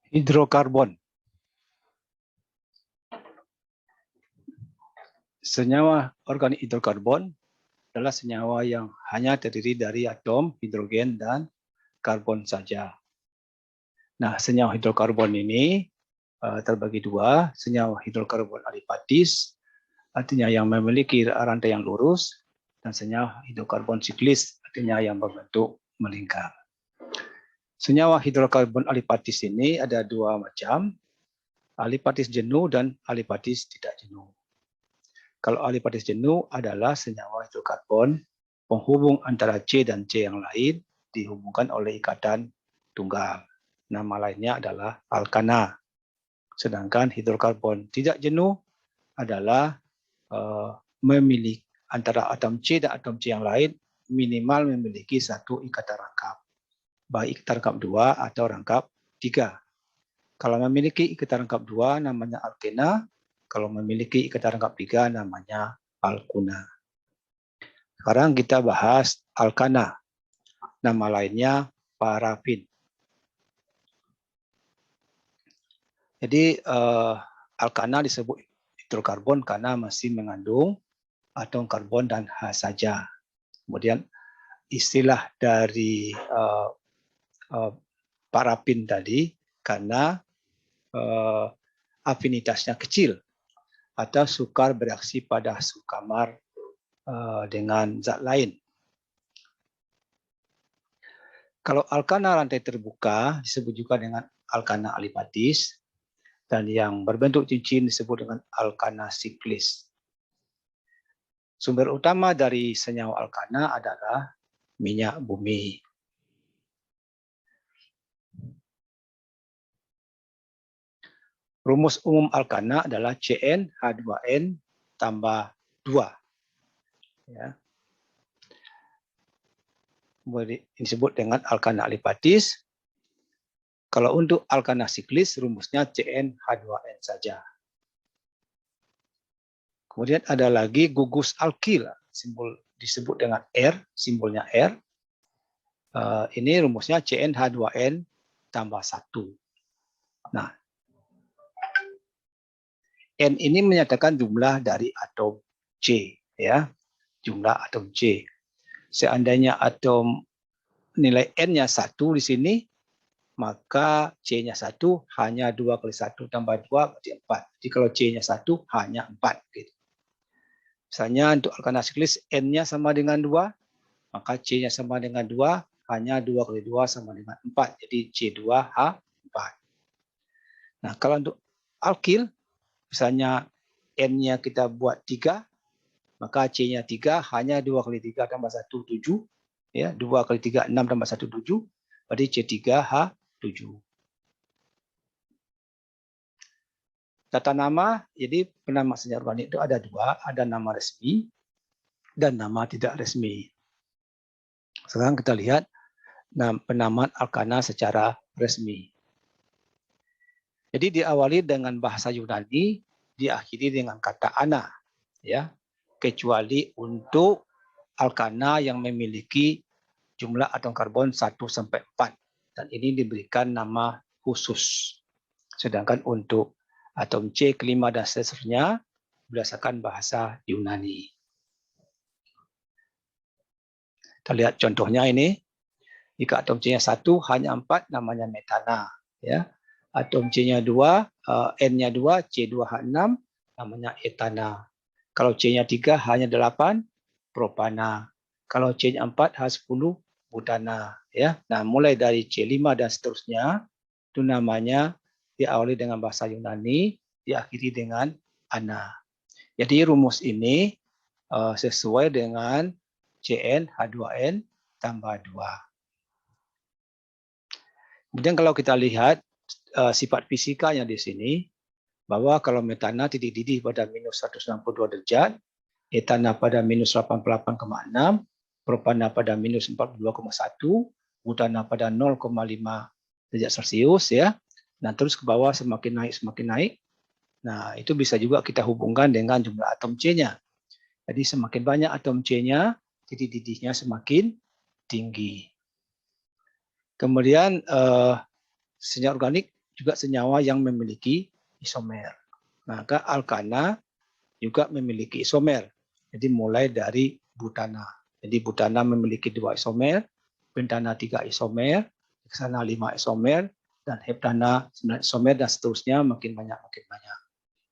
Hidrokarbon. Senyawa organik hidrokarbon adalah senyawa yang hanya terdiri dari atom hidrogen dan karbon saja. Nah, senyawa hidrokarbon ini terbagi dua, senyawa hidrokarbon alipatis, artinya yang memiliki rantai yang lurus, dan senyawa hidrokarbon siklis, artinya yang berbentuk melingkar. Senyawa hidrokarbon alipatis ini ada dua macam, alipatis jenuh dan alipatis tidak jenuh. Kalau alipatis jenuh adalah senyawa hidrokarbon penghubung antara C dan C yang lain dihubungkan oleh ikatan tunggal. Nama lainnya adalah alkana. Sedangkan hidrokarbon tidak jenuh adalah memiliki antara atom C dan atom C yang lain minimal memiliki satu ikatan rangkap, baik ikatan rangkap 2 atau rangkap 3. Kalau memiliki ikatan rangkap 2 namanya alkena, kalau memiliki ikatan rangkap 3 namanya alkuna. Sekarang kita bahas alkana. Nama lainnya parafin. Jadi alkana disebut hidrokarbon karena masih mengandung atom karbon dan H saja. Kemudian istilah dari parafin tadi karena afinitasnya kecil atau sukar bereaksi pada sukamar dengan zat lain. Kalau alkana rantai terbuka disebut juga dengan alkana alipatis, dan yang berbentuk cincin disebut dengan alkana siklis. Sumber utama dari senyawa alkana adalah minyak bumi. Rumus umum alkana adalah CnH2n tambah 2. Ya. Ini disebut dengan alkana alipatis. Kalau untuk alkana siklis, rumusnya CnH2n saja. Kemudian ada lagi gugus alkil, simbol disebut dengan R, simbolnya R. Ini rumusnya CnH2n tambah 1. Nah, N ini menyatakan jumlah dari atom C, ya, jumlah atom C. Seandainya atom nilai N-nya 1 di sini, maka C-nya 1 hanya 2 kali 1 tambah 2 berarti 4. Jadi kalau C-nya 1 hanya 4. Gitu. Misalnya untuk alkana siklis N-nya sama dengan 2, maka C-nya sama dengan 2, hanya 2 kali 2 sama dengan 4. Jadi C2H4. Nah, kalau untuk alkil, misalnya N-nya kita buat 3, maka C-nya 3, hanya 2 kali 3 tambah 1, 7. Ya, 2 kali 3, 6 tambah 1, 7. Berarti C3H7. Tata nama, jadi penama senyawa organik itu ada dua, ada nama resmi dan nama tidak resmi. Sekarang kita lihat penamaan alkana secara resmi. Jadi diawali dengan bahasa Yunani, diakhiri dengan kata ana, ya, kecuali untuk alkana yang memiliki jumlah atom karbon 1 sampai 4 dan ini diberikan nama khusus. Sedangkan untuk atom C, kelima dan seterusnya berdasarkan bahasa Yunani. Kita lihat contohnya ini. Jika atom C-nya 1 hanya 4 namanya metana, ya. Atom C-nya 2, N-nya 2, C2H6 namanya etana. Kalau C-nya 3 hanya 8 propana. Kalau C-nya 4 H10 butana, ya. Nah, mulai dari C5 dan seterusnya itu namanya diawali dengan bahasa Yunani, diakhiri dengan ana. Jadi rumus ini sesuai dengan CnH2n tambah 2. Kemudian kalau kita lihat sifat fisikanya di sini, bahwa kalau metana titik didih pada minus 162 derajat, etana pada minus 88,6, propana pada minus 42,1, butana pada 0,5 derajat Celcius, ya. Nah, terus ke bawah semakin naik. Nah, itu bisa juga kita hubungkan dengan jumlah atom C-nya. Jadi semakin banyak atom C-nya, titik didihnya semakin tinggi. Kemudian senyawa organik juga senyawa yang memiliki isomer. Maka alkana juga memiliki isomer. Jadi mulai dari butana. Jadi butana memiliki 2 isomer, pentana 3 isomer, heksana 5 isomer, dan heptana 9 isomer, dan seterusnya makin banyak.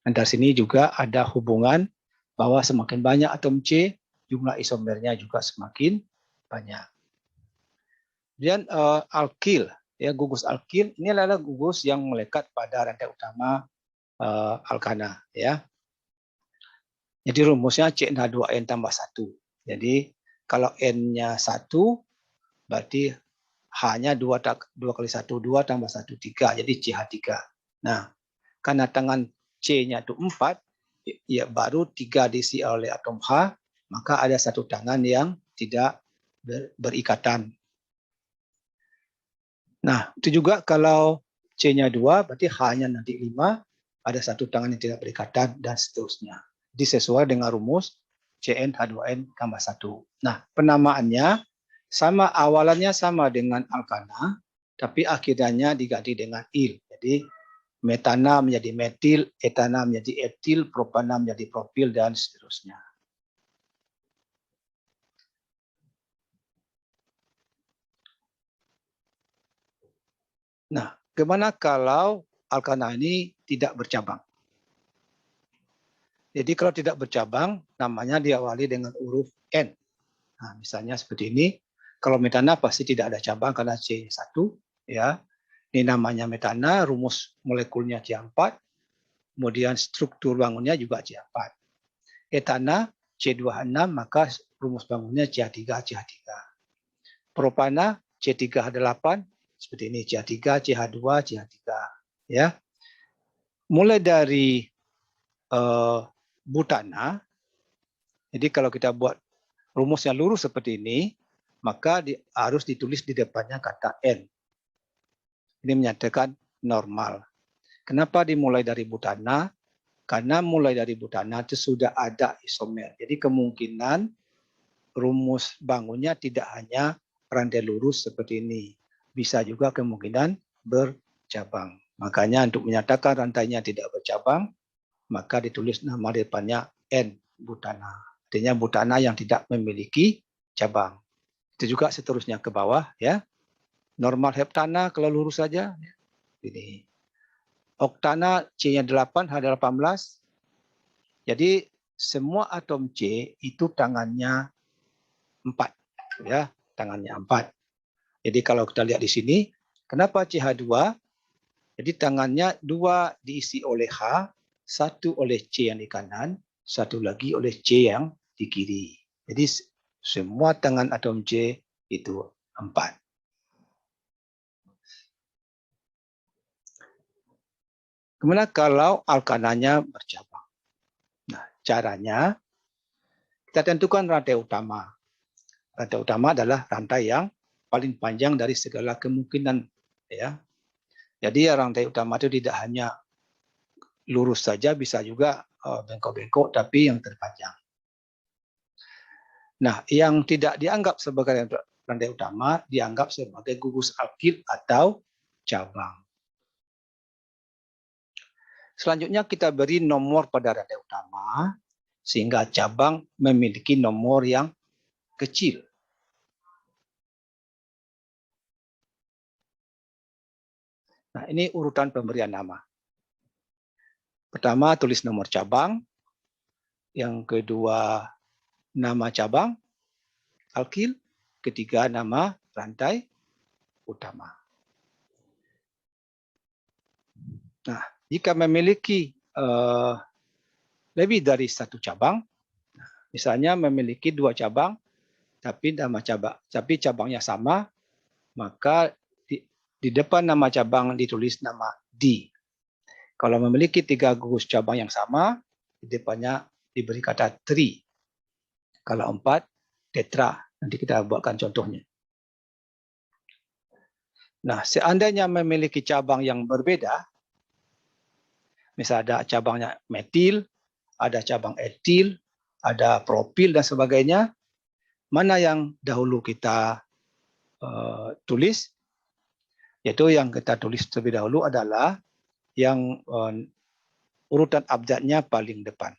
Dan dari sini juga ada hubungan bahwa semakin banyak atom C, jumlah isomernya juga semakin banyak. Kemudian alkil, ya, gugus alkil ini adalah gugus yang melekat pada rantai utama alkana, ya. Jadi rumusnya C2N tambah 1. Jadi kalau N-nya 1, berarti H-nya 2 kali 1, 2 tambah 1, 3. Jadi CH3. Nah, karena tangan C-nya itu 4, ya baru 3 diisi oleh atom H, maka ada satu tangan yang tidak berikatan. Nah, itu juga kalau C-nya 2, berarti H-nya nanti 5, ada satu tangan yang tidak berikatan, dan seterusnya. Jadi sesuai dengan rumus CnH2n tambah 1. Nah, penamaannya sama, awalannya sama dengan alkana, tapi akhirnya diganti dengan il. Jadi metana menjadi metil, etana menjadi etil, propana menjadi propil, dan seterusnya. Nah, bagaimana kalau alkana ini tidak bercabang? Jadi kalau tidak bercabang, namanya diawali dengan huruf N. Nah, misalnya seperti ini. Kalau metana pasti tidak ada cabang karena C1, ya. Ini namanya metana, rumus molekulnya C4, kemudian struktur bangunnya juga C4. Etana C2H6, maka rumus bangunnya CH3, CH3. Propana C3H8, seperti ini, CH3, CH2, CH3, ya. Mulai dari butana, jadi kalau kita buat rumus yang lurus seperti ini, maka harus ditulis di depannya kata N. Ini menyatakan normal. Kenapa dimulai dari butana? Karena mulai dari butana itu sudah ada isomer. Jadi kemungkinan rumus bangunnya tidak hanya rantai lurus seperti ini. Bisa juga kemungkinan bercabang. Makanya untuk menyatakan rantainya tidak bercabang, maka ditulis nama depannya N, butana. Artinya butana yang tidak memiliki cabang. Itu juga seterusnya ke bawah, ya. Normal heptana kalau lurus saja, ini. Oktana C-nya 8, H18. Jadi semua atom C itu tangannya 4, ya, tangannya 4. Jadi kalau kita lihat di sini, kenapa CH2? Jadi tangannya 2 diisi oleh H, 1 oleh C yang di kanan, 1 lagi oleh C yang di kiri. Jadi semua tangan atom C itu 4. Kemudian kalau alkananya bercabang. Nah, caranya kita tentukan rantai utama. Rantai utama adalah rantai yang paling panjang dari segala kemungkinan, ya. Jadi rantai utama itu tidak hanya lurus saja, bisa juga bengkok-bengkok, tapi yang terpanjang. Nah, yang tidak dianggap sebagai rantai utama dianggap sebagai gugus alkil atau cabang. Selanjutnya kita beri nomor pada rantai utama sehingga cabang memiliki nomor yang kecil. Nah, ini urutan pemberian nama. Pertama tulis nomor cabang, yang kedua nama cabang alkil, ketiga nama rantai utama. Nah, jika memiliki lebih dari satu cabang, misalnya memiliki 2 cabang, tapi cabangnya sama, maka di depan nama cabang ditulis nama D. Kalau memiliki 3 gugus cabang yang sama, di depannya diberi kata tri. Kalau 4, tetra. Nanti kita buatkan contohnya. Nah, seandainya memiliki cabang yang berbeda, misalnya ada cabangnya metil, ada cabang etil, ada propil, dan sebagainya, mana yang dahulu kita tulis? Yaitu yang kita tulis terlebih dahulu adalah yang urutan abjadnya paling depan.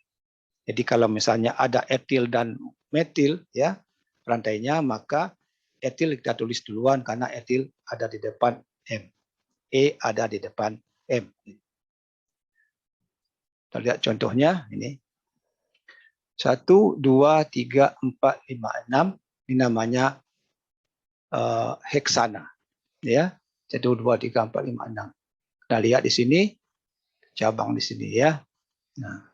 Jadi kalau misalnya ada etil dan metil ya rantainya, maka etil kita tulis duluan karena etil ada di depan M. E ada di depan M. Kita lihat contohnya ini. 1, 2, 3, 4, 5, 6. Ini namanya heksana. Ya. 1, 2, 3, 4, 5, 6. Kita lihat di sini. Cabang di sini ya. Nah.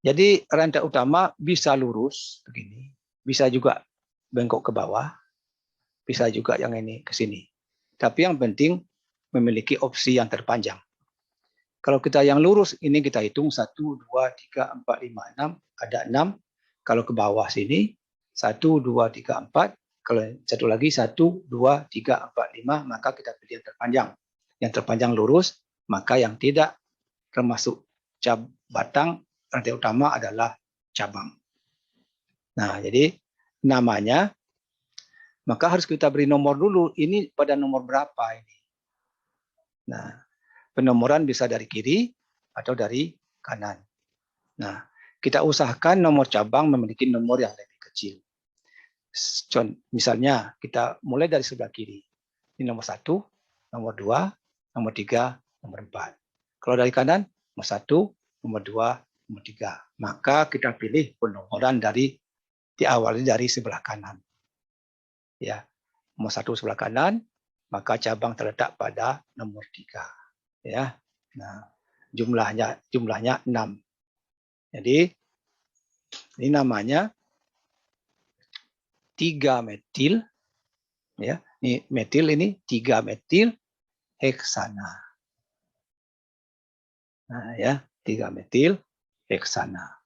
Jadi rantai utama bisa lurus begini. Bisa juga bengkok ke bawah. Bisa juga yang ini ke sini. Tapi yang penting memiliki opsi yang terpanjang. Kalau kita yang lurus, ini kita hitung 1, 2, 3, 4, 5, 6. Ada 6. Kalau ke bawah sini, 1, 2, 3, 4. Kalau satu lagi, 1, 2, 3, 4, 5. Maka kita pilih yang terpanjang. Yang terpanjang lurus, maka yang tidak termasuk batang rantai utama adalah cabang. Nah, jadi namanya, maka harus kita beri nomor dulu. Ini pada nomor berapa ini? Nah, penomoran bisa dari kiri atau dari kanan. Nah, kita usahakan nomor cabang memiliki nomor yang lebih kecil. Misalnya kita mulai dari sebelah kiri. Ini nomor 1, nomor 2, nomor 3, nomor 4. Kalau dari kanan, nomor 1, nomor 2, nomor 3. Maka kita pilih penomoran dari diawali dari sebelah kanan. Ya, nomor 1 sebelah kanan, maka cabang terletak pada nomor 3. Ya. Nah, jumlahnya 6. Jadi ini namanya 3 metil ya. Ini metil, ini 3 metil heksana. Nah, ya, 3 metil heksana.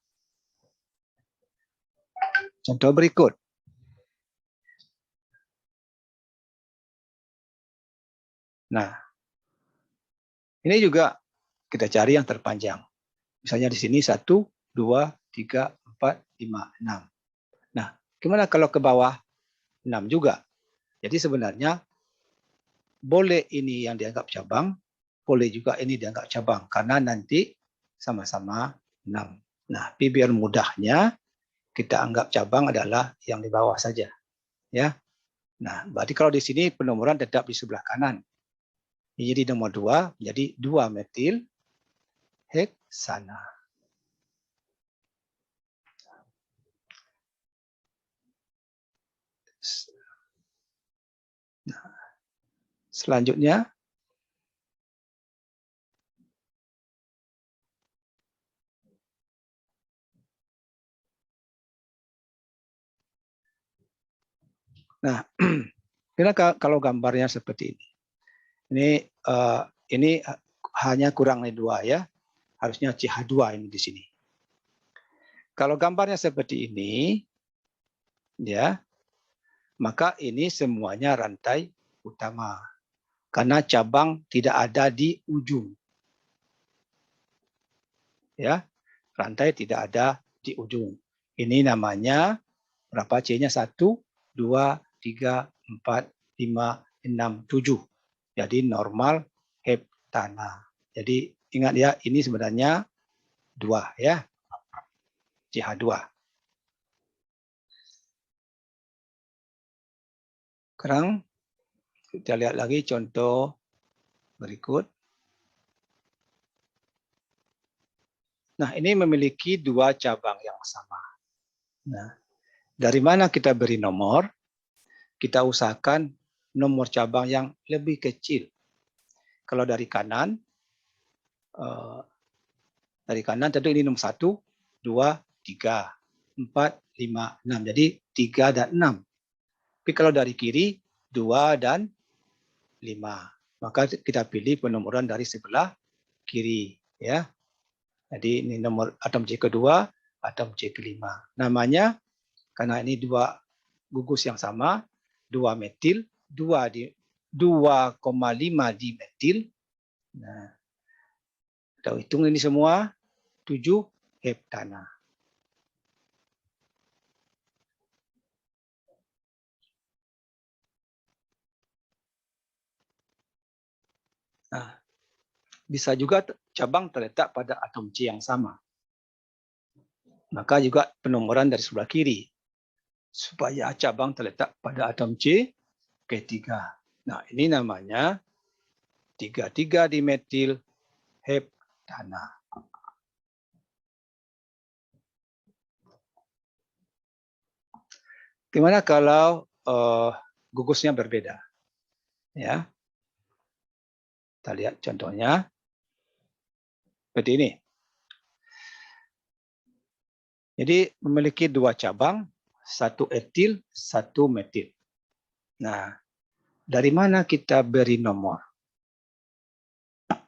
Contoh berikut. Nah, ini juga kita cari yang terpanjang. Misalnya di sini 1, 2, 3, 4, 5, 6. Nah, gimana kalau ke bawah 6 juga? Jadi sebenarnya boleh ini yang dianggap cabang, boleh juga ini dianggap cabang karena nanti sama-sama 6. Nah, biar mudahnya kita anggap cabang adalah yang di bawah saja. Ya. Nah, berarti kalau di sini penomoran tetap di sebelah kanan. Jadi nomor 2 menjadi 2 metil heksana. Nah, selanjutnya nah, kalau gambarnya seperti ini. Ini hanya kurang 2 ya. Harusnya CH2 ini di sini. Kalau gambarnya seperti ini, ya, maka ini semuanya rantai utama. Karena cabang tidak ada di ujung. Ya, rantai tidak ada di ujung. Ini namanya berapa C-nya? 1, 2, 3, 4, 5, 6, 7. Jadi normal heptana. Jadi ingat ya, ini sebenarnya 2 ya. CH2. Sekarang kita lihat lagi contoh berikut. Nah, ini memiliki 2 cabang yang sama. Nah, dari mana kita beri nomor? Kita usahakan nomor cabang yang lebih kecil. Kalau dari kanan tentu ini nomor 1, 2, 3, 4, 5, 6. Jadi 3 dan 6. Tapi kalau dari kiri 2 dan 5. Maka kita pilih penomoran dari sebelah kiri ya. Jadi ini nomor atom C kedua, atom C kelima. Namanya karena ini 2 gugus yang sama, 2 metil, 2,5 dimetil. Nah, kita hitung ini semua 7 heptana. Nah, bisa juga cabang terletak pada atom C yang sama. Maka juga penomoran dari sebelah kiri. Supaya cabang terletak pada atom C ketiga. Nah, ini namanya 3,3 dimetil heptana. Gimana kalau gugusnya berbeda? Ya, kita lihat contohnya seperti ini. Jadi memiliki dua cabang, satu etil, satu metil. Nah, dari mana kita beri nomor?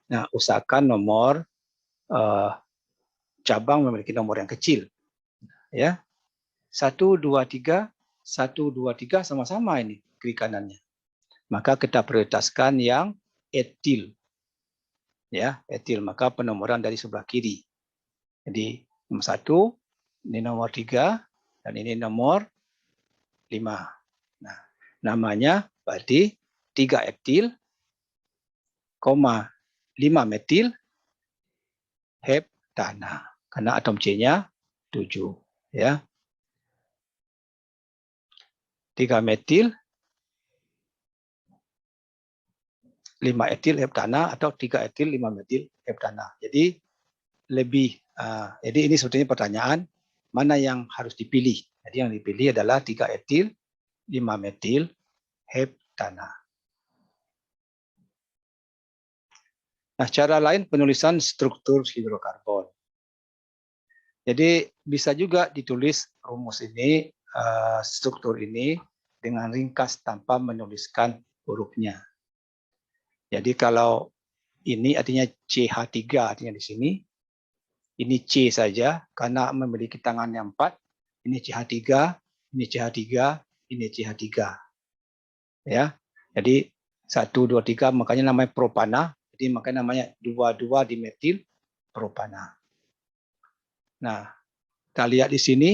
Nah, usahakan nomor cabang memiliki nomor yang kecil. Ya, 1, 2, 3, 1, 2, 3 sama-sama ini kiri kanannya. Maka kita prioritaskan yang etil. Ya, etil. Maka penomoran dari sebelah kiri. Jadi nomor 1, ini nomor 3, dan ini nomor 5. Nah, namanya berarti 3 etil, 5 metil heptana. Karena atom C-nya 7. Ya. 3 metil, 5 etil heptana atau 3 etil 5 metil heptana. Jadi jadi ini sebetulnya pertanyaan mana yang harus dipilih. Jadi yang dipilih adalah 3 etil 5 metil heptana. Nah, cara lain penulisan struktur hidrokarbon. Jadi bisa juga ditulis rumus ini, struktur ini dengan ringkas tanpa menuliskan hurufnya. Jadi kalau ini artinya CH3 artinya di sini. Ini C saja karena memiliki tangan yang 4. Ini CH3, ini CH3, ini CH3. Ya. Jadi 1, 2, 3 makanya namanya propana. Jadi makanya namanya 2,2 dimetil propana. Nah, kita lihat di sini.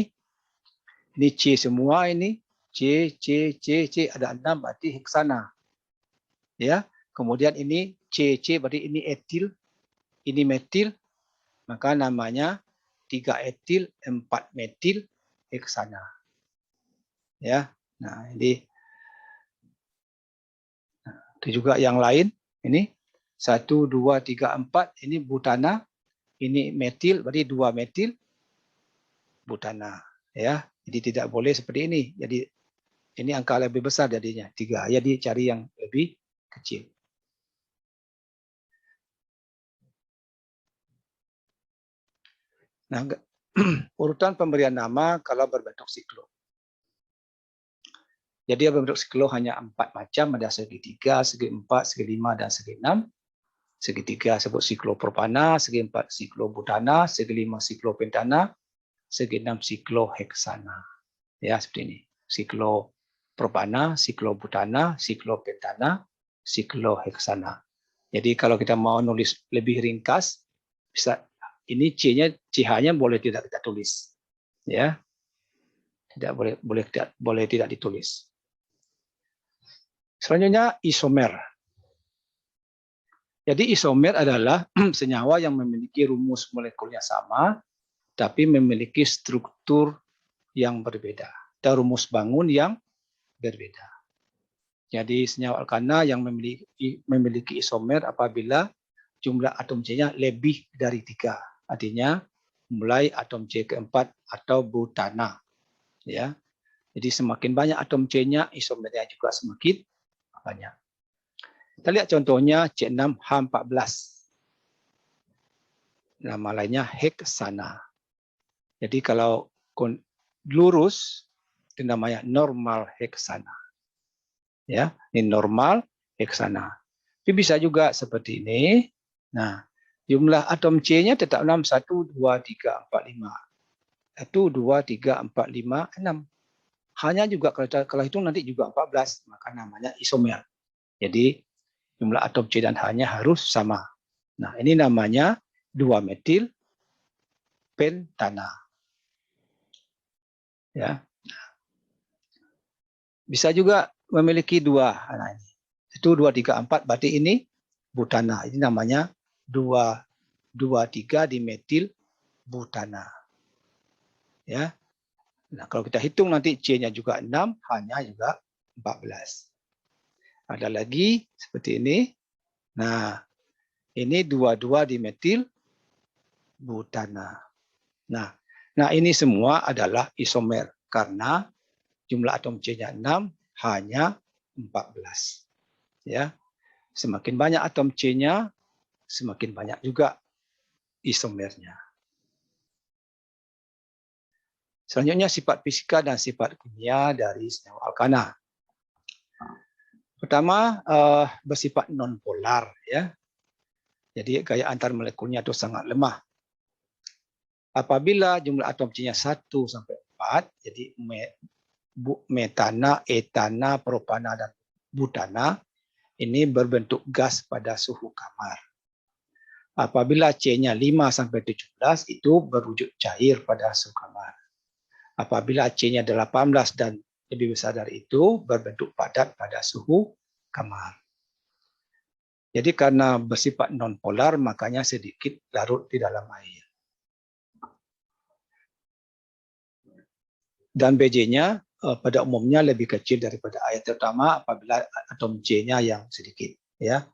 Ini C semua ini. C, ada 6 berarti heksana. Ya. Kemudian ini C berarti ini etil, ini metil, maka namanya 3 etil 4 metil heksana. Ya. Nah, ini itu juga yang lain ini 1 2 3 4 ini butana, ini metil berarti 2 metil butana, ya. Jadi tidak boleh seperti ini. Jadi ini angka lebih besar jadinya 3. Jadi cari yang lebih kecil. Nah, urutan pemberian nama kalau berbentuk siklo. Jadi berbentuk siklo hanya 4 macam, ada segi 3, segi 4, segi 5, dan segi 6. Segi 3 sebut siklopropana, segi 4 siklobutana, segi 5 siklopentana, segi 6 sikloheksana. Ya, seperti ini. Siklopropana, siklobutana, siklopentana, sikloheksana. Jadi kalau kita mau nulis lebih ringkas, bisa ini C-nya, CH-nya boleh tidak kita tulis. Ya. Boleh tidak ditulis. Selanjutnya isomer. Jadi isomer adalah senyawa yang memiliki rumus molekulnya sama, tapi memiliki struktur yang berbeda, atau rumus bangun yang berbeda. Jadi senyawa alkana yang memiliki isomer apabila jumlah atom C-nya lebih dari 3. Artinya mulai atom C keempat atau butana. Ya. Jadi semakin banyak atom C-nya, isomernya juga semakin banyak. Kita lihat contohnya C6H14. Nama lainnya heksana. Jadi kalau lurus itu namanya normal heksana. Ya, ini normal heksana. Tapi bisa juga seperti ini. Nah, jumlah atom C-nya tetap 6, 1, 2, 3, 4, 5. 1, 2, 3, 4, 5, 6. Hanya juga kalau itu nanti juga 14, maka namanya isomer. Jadi jumlah atom C dan H-nya harus sama. Nah, ini namanya 2 metil pentana. Ya. Bisa juga memiliki 2. Nah, ini. 1, 2, 3, 4. Berarti ini butana. Ini namanya 2,3 dimetil butana. Ya. Nah, kalau kita hitung nanti C-nya juga 6, H-nya juga 14. Ada lagi seperti ini. Nah, ini 22 dimetil butana. Nah, ini semua adalah isomer karena jumlah atom C-nya 6, H-nya 14. Ya. Semakin banyak atom C-nya, semakin banyak juga isomernya. Selanjutnya sifat fisika dan sifat kimia dari senyawa alkana. Pertama, bersifat nonpolar, ya. Jadi gaya antar molekulnya itu sangat lemah. Apabila jumlah atom C-nya 1 sampai 4, jadi metana, etana, propana, dan butana, ini berbentuk gas pada suhu kamar. Apabila C-nya 5 sampai 17, itu berwujud cair pada suhu kamar. Apabila C-nya 18 dan lebih besar dari itu, berbentuk padat pada suhu kamar. Jadi karena bersifat nonpolar, makanya sedikit larut di dalam air. Dan Bj-nya pada umumnya lebih kecil daripada air, terutama apabila atom C-nya yang sedikit. Ya.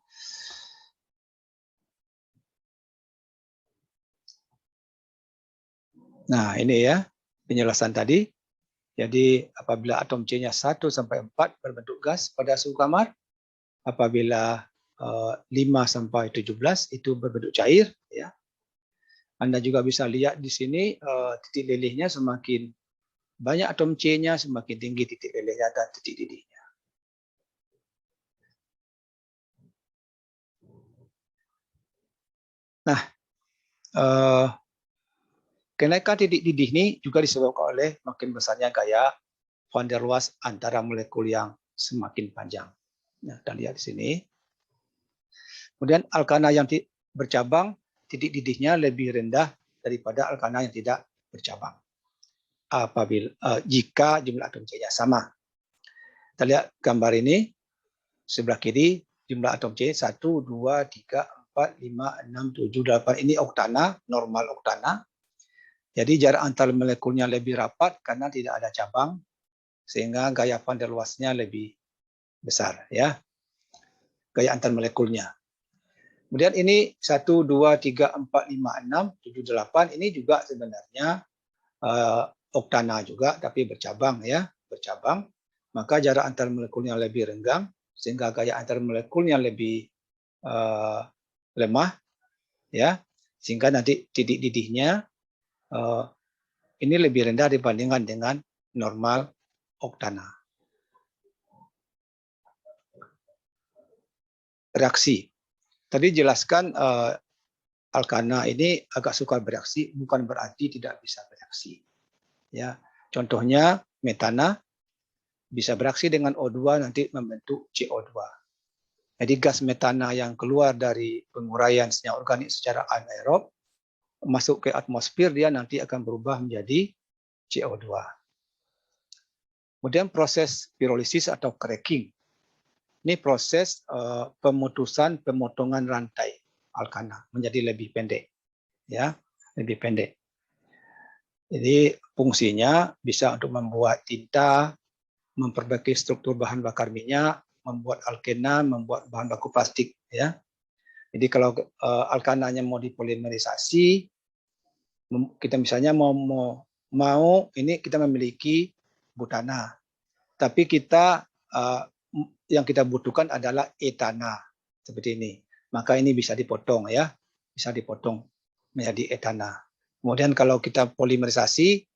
Nah, ini ya penjelasan tadi. Jadi apabila atom C-nya 1 sampai 4 berbentuk gas pada suhu kamar, apabila 5 sampai 17 itu berbentuk cair, ya. Anda juga bisa lihat di sini titik lelehnya, semakin banyak atom C-nya, semakin tinggi titik lelehnya dan titik didihnya. Nah, kenaikan titik didih ini juga disebabkan oleh makin besarnya gaya van der Waals antara molekul yang semakin panjang. Nah, kita lihat di sini. Kemudian alkana yang bercabang, titik didihnya lebih rendah daripada alkana yang tidak bercabang. Apabila jika jumlah atom C-nya sama. Kita lihat gambar ini. Sebelah kiri jumlah atom C 1, 2, 3, 4, 5, 6, 7, 8. Ini oktana, normal oktana. Jadi jarak antar molekulnya lebih rapat karena tidak ada cabang, sehingga gaya van der Waals-nya lebih besar, ya. Gaya antar molekulnya. Kemudian ini 1, 2, 3, 4, 5, 6, 7, 8. Ini juga sebenarnya oktana juga, tapi bercabang, ya, bercabang. Maka jarak antar molekulnya lebih renggang, sehingga gaya antar molekulnya lebih lemah, ya, sehingga nanti titik didihnya ini lebih rendah dibandingkan dengan normal oktana. Reaksi. Tadi jelaskan alkana ini agak sukar bereaksi, bukan berarti tidak bisa bereaksi. Ya, contohnya metana bisa bereaksi dengan O2 nanti membentuk CO2. Jadi gas metana yang keluar dari penguraian senyawa organik secara anaerob masuk ke atmosfer, dia nanti akan berubah menjadi CO2. Kemudian proses pirolisis atau cracking. Ini proses pemotongan rantai alkana menjadi lebih pendek, ya, lebih pendek. Jadi fungsinya bisa untuk membuat tinta, memperbaiki struktur bahan bakar minyak, membuat alkena, membuat bahan baku plastik, ya. Jadi kalau alkananya mau dipolimerisasi, kita misalnya mau ini kita memiliki butana, tapi kita yang kita butuhkan adalah etana seperti ini. Maka ini bisa dipotong, ya, bisa dipotong menjadi etana. Kemudian kalau kita polimerisasi,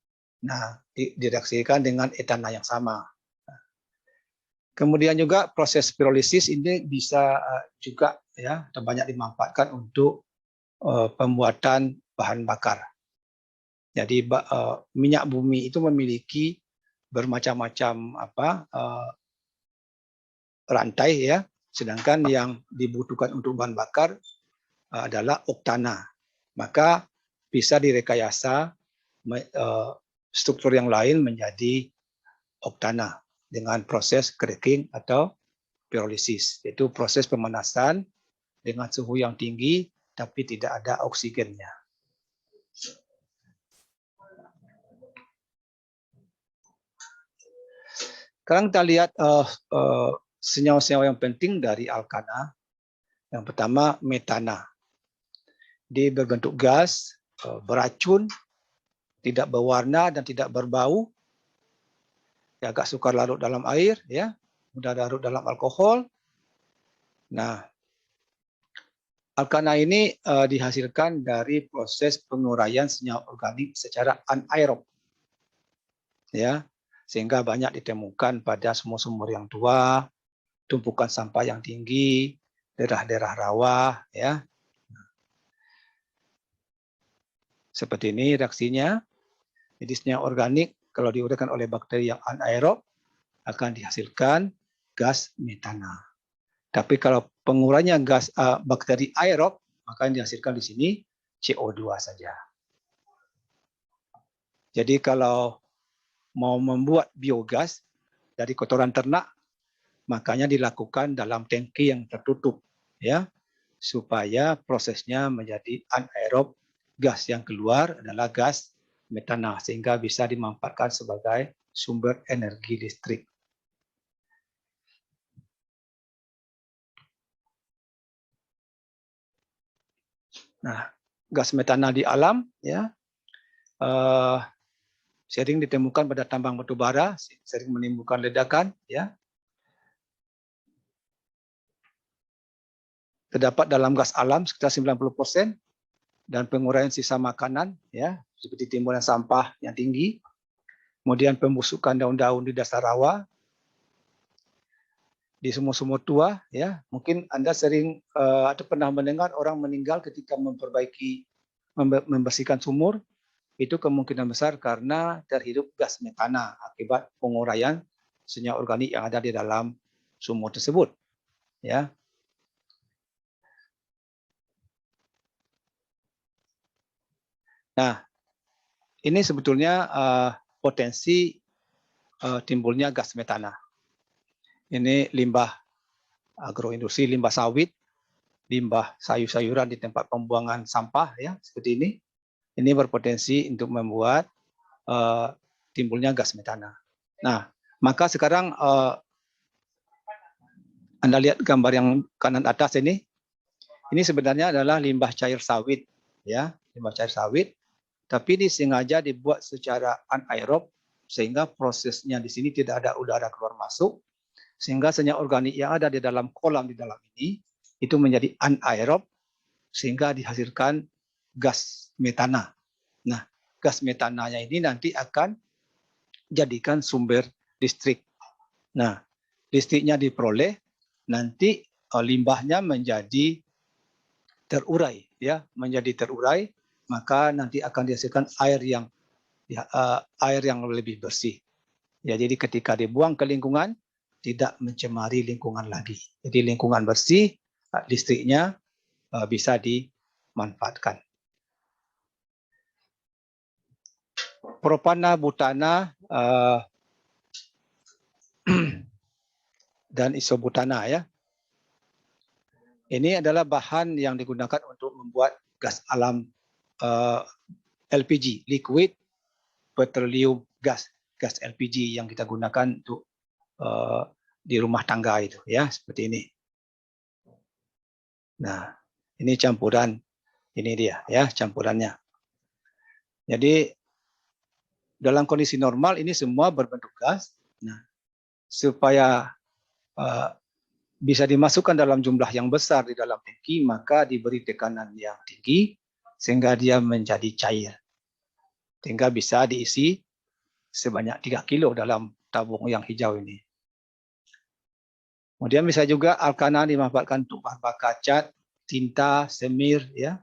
nah direaksikan dengan etana yang sama. Kemudian juga proses pirolisis ini bisa juga, ya, banyak dimanfaatkan untuk pembuatan bahan bakar. Jadi minyak bumi itu memiliki bermacam-macam rantai, ya, sedangkan yang dibutuhkan untuk bahan bakar adalah oktana. Maka bisa direkayasa struktur yang lain menjadi oktana dengan proses cracking atau pirolisis, yaitu proses pemanasan dengan suhu yang tinggi tapi tidak ada oksigennya. Sekarang kita lihat senyawa-senyawa yang penting dari alkana. Yang pertama, metana. Dia berbentuk gas, beracun, tidak berwarna dan tidak berbau. Dia agak sukar larut dalam air, ya, mudah larut dalam alkohol. Nah, alkana ini dihasilkan dari proses penguraian senyawa organik secara anaerob, ya, sehingga banyak ditemukan pada sumur-sumur yang tua, tumpukan sampah yang tinggi, daerah-daerah rawa, ya. Seperti ini reaksinya. Jadi senyawa organik kalau diuraikan oleh bakteri yang anaerob akan dihasilkan gas metana. Tapi kalau pengurainya gas bakteri aerob, maka yang dihasilkan di sini CO2 saja. Jadi kalau mau membuat biogas dari kotoran ternak, makanya dilakukan dalam tangki yang tertutup, ya, supaya prosesnya menjadi anaerob. Gas yang keluar adalah gas metana, sehingga bisa dimanfaatkan sebagai sumber energi listrik. Nah, gas metana di alam, ya, sering ditemukan pada tambang batu bara, sering menimbulkan ledakan, ya. Terdapat dalam gas alam sekitar 90%, dan penguraian sisa makanan, ya, seperti timbunan sampah yang tinggi, kemudian pembusukan daun-daun di dasar rawa, di sumur-sumur tua, ya. Mungkin Anda sering atau pernah mendengar orang meninggal ketika membersihkan sumur, itu kemungkinan besar karena terhirup gas metana akibat penguraian senyawa organik yang ada di dalam sumur tersebut, ya. Nah, ini sebetulnya potensi timbulnya gas metana. Ini limbah agroindustri, limbah sawit, limbah sayur-sayuran di tempat pembuangan sampah, ya, seperti ini. Ini berpotensi untuk membuat timbulnya gas metana. Nah, maka sekarang Anda lihat gambar yang kanan atas ini sebenarnya adalah limbah cair sawit, ya, limbah cair sawit. Tapi ini sengaja dibuat secara anaerob sehingga prosesnya di sini tidak ada udara keluar masuk, sehingga senyawa organik yang ada di dalam kolam di dalam ini itu menjadi anaerob sehingga dihasilkan gas metana. Nah, gas metananya ini nanti akan jadikan sumber listrik. Nah, listriknya diperoleh, nanti limbahnya menjadi terurai, ya, menjadi terurai, maka nanti akan dihasilkan air yang lebih bersih. Ya, jadi ketika dibuang ke lingkungan tidak mencemari lingkungan lagi. Jadi lingkungan bersih, listriknya bisa dimanfaatkan. Propana, butana, dan isobutana, ya. Ini adalah bahan yang digunakan untuk membuat gas alam LPG, liquid petroleum gas, gas LPG yang kita gunakan untuk di rumah tangga itu, ya, seperti ini. Nah, ini campuran, ini dia, ya, campurannya. Jadi dalam kondisi normal ini semua berbentuk gas. Nah, supaya bisa dimasukkan dalam jumlah yang besar di dalam tangki, maka diberi tekanan yang tinggi sehingga dia menjadi cair. Sehingga bisa diisi sebanyak 3 kilo dalam tabung yang hijau ini. Kemudian bisa juga alkana dimanfaatkan untuk bahan bakar cat, tinta, semir, ya.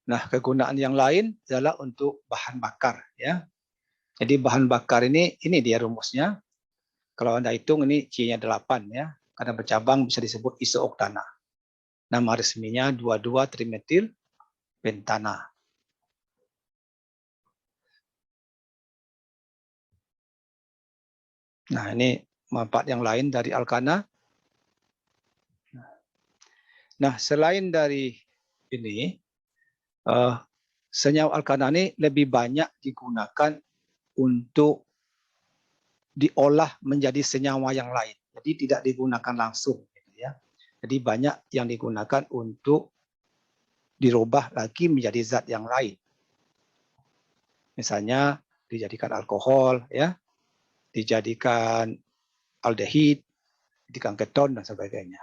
Nah, kegunaan yang lain adalah untuk bahan bakar, ya. Jadi bahan bakar ini dia rumusnya. Kalau Anda hitung ini C-nya 8, ya. Karena bercabang bisa disebut isooktana. Nama resminya 22-trimetil pentana. Nah, ini manfaat yang lain dari alkana. Nah, selain dari ini, senyawa alkana ini lebih banyak digunakan untuk diolah menjadi senyawa yang lain. Jadi tidak digunakan langsung, gitu ya. Jadi banyak yang digunakan untuk dirubah lagi menjadi zat yang lain. Misalnya dijadikan alkohol, ya, dijadikan aldehid, dijadikan keton dan sebagainya.